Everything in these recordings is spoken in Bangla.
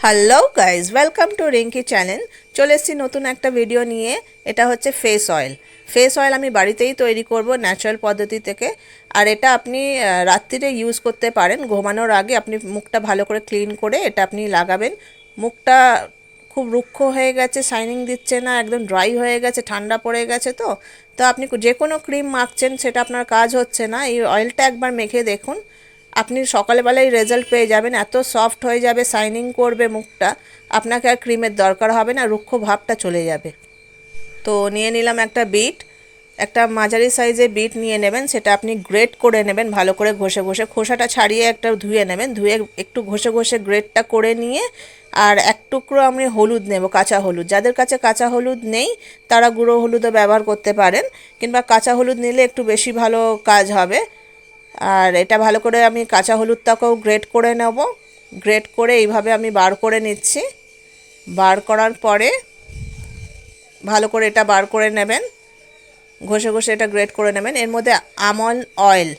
Hello guys, welcome to Rinki channel. চলে এসেছি নতুন একটা ভিডিও নিয়ে। এটা হচ্ছে ফেস অয়েল। ফেস অয়েল আমি বাড়িতেই তৈরি করব ন্যাচারাল পদ্ধতি থেকে। আর এটা আপনি রাত্রিরে ইউজ করতে পারেন। ঘুমানোর আগে আপনি মুখটা ভালো করে ক্লিন করে এটা আপনি লাগাবেন। মুখটা খুব রুক্ষ হয়ে গেছে, শাইনিং দিচ্ছে না, একদম ড্রাই হয়ে গেছে, ঠান্ডা পড়ে গেছে। তো তো আপনি যে কোনো ক্রিম মাখছেন, সেটা আপনার কাজ হচ্ছে না। এই অয়েলটা একবার মেখে দেখুন, আপনি সকালবেলায় রেজাল্ট পেয়ে যাবেন। এত সফট হয়ে যাবে, শাইনিং করবে মুখটা, আপনাকে আর ক্রিমের দরকার হবে না, রুক্ষ ভাবটা চলে যাবে। তো নিয়ে নিলাম একটা বিট, একটা মাঝারি সাইজের বিট নিয়ে নেবেন। সেটা আপনি গ্রেট করে নেবেন ভালো করে, ঘষে ঘষে, খোসাটা ছাড়িয়ে একটা ধুয়ে নেবেন। ধুয়ে একটু ঘষে ঘষে গ্রেটটা করে নিয়ে, আর এক টুকরো আমি হলুদ নেব, কাঁচা হলুদ। যাদের কাছে কাঁচা হলুদ নেই তারা গুঁড়ো হলুদও ব্যবহার করতে পারেন, কিংবা কাঁচা হলুদ নিলে একটু বেশি ভালো কাজ হবে। আর এটা ভালো করে আমি কাঁচা হলুদটাকেও গ্রেট করে নেব। গ্রেট করে এইভাবে আমি বার করে নিচ্ছি। বার করার পরে ভালো করে এটা বার করে নেবেন, ঘষে ঘষে এটা গ্রেট করে নেবেন। এর মধ্যে আমন্ড অয়েল,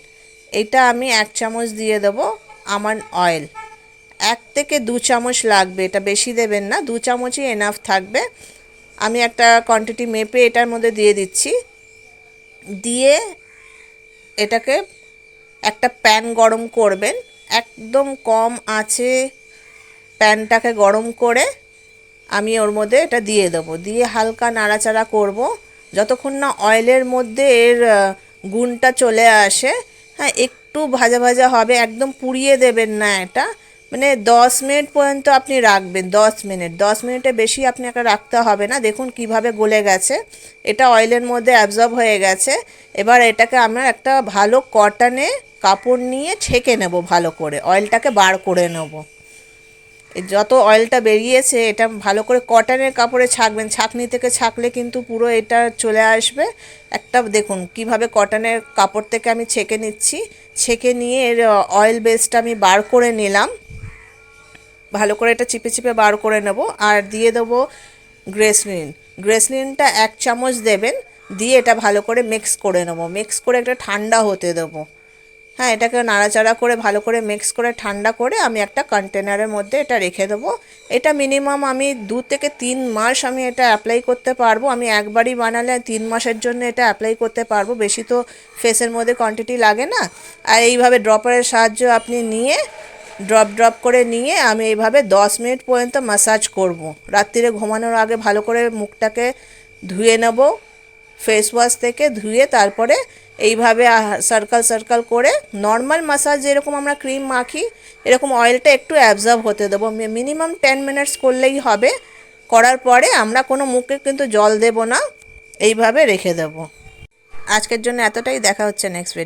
এটা আমি 1 চামচ দিয়ে দেবো। আমন্ড অয়েল 1 থেকে 2 চামচ লাগবে, এটা বেশি দেবেন না, 2 চামচই এনাফ থাকবে। আমি একটা কোয়ান্টিটি মেপে এটার মধ্যে দিয়ে দিচ্ছি। দিয়ে এটাকে একটা প্যান গরম করবেন, একদম কম আঁচে প্যানটাকে গরম করে আমি ওর মধ্যে এটা দিয়ে দেবো। দিয়ে হালকা নাড়াচাড়া করব যতক্ষণ না অয়েলের মধ্যে এর গুণটা চলে আসে। হ্যাঁ, একটু ভাজা ভাজা হবে, একদম পুড়িয়ে দেবেন না এটা। মানে 10 মিনিট পর্যন্ত আপনি রাখবেন, 10 মিনিটের বেশি আপনাকে রাখতে হবে না। দেখুন কিভাবে গলে গেছে, এটা অয়েলের মধ্যে অ্যাবজর্ব হয়ে গেছে। এবার এটাকে আমরা একটা ভালো কটনে কাপড় নিয়ে ছেঁকে নেব, ভালো করে অয়েলটাকে বার করে নেব। যত অয়েলটা বেরিয়েছে এটা ভালো করে কটনের কাপড়ে ছাঁকবেন। ছাঁকনি থেকে ছাঁকলে কিন্তু পুরো এটা চলে আসবে একটা। দেখুন কিভাবে কটনের কাপড় থেকে আমি ছেঁকে নিচ্ছি। ছেঁকে নিয়ে এর অয়েল বেসটা আমি বার করে নিলাম। ভালো করে এটা চিপে চিপে বার করে নেব। আর দিয়ে দেবো গ্রেসলিন। গ্রেসলিনটা 1 চামচ দেবেন। দিয়ে এটা ভালো করে মিক্স করে নেব। মিক্স করে একটা ঠান্ডা হতে দেবো। হ্যাঁ, এটাকে নাড়াচাড়া করে ভালো করে মিক্স করে ঠান্ডা করে আমি একটা কন্টেনারের মধ্যে এটা রেখে দেবো। এটা মিনিমাম আমি 2 থেকে 3 মাস আমি এটা অ্যাপ্লাই করতে পারবো। আমি একবারই বানালে 3 মাসের জন্য এটা অ্যাপ্লাই করতে পারবো, বেশি তো ফেসের মধ্যে কোয়ান্টিটি লাগে না। আর এইভাবে ড্রপারের সাহায্য আপনি নিয়ে ড্রপ ড্রপ করে নিয়ে আমি এইভাবে 10 মিনিট পর্যন্ত ম্যাসাজ করব। রাত্রিরে ঘুমানোর আগে ভালো করে মুখটাকে ধুয়ে নেব, ফেস ওয়াশ থেকে ধুয়ে তারপরে এইভাবে সার্কেল সার্কেল করে নর্মাল ম্যাসাজ যেরকম আমরা ক্রিম মাখি এরকম অয়েলটা একটু অ্যাবজর্ব হতে দেবো। মিনিমাম 10 মিনিটস করলেই হবে। করার পরে আমরা কোনো মুখে কিন্তু জল দেব না, এইভাবে রেখে দেব। আজকের জন্য এতটাই। দেখা হচ্ছে নেক্সট ভিডিও।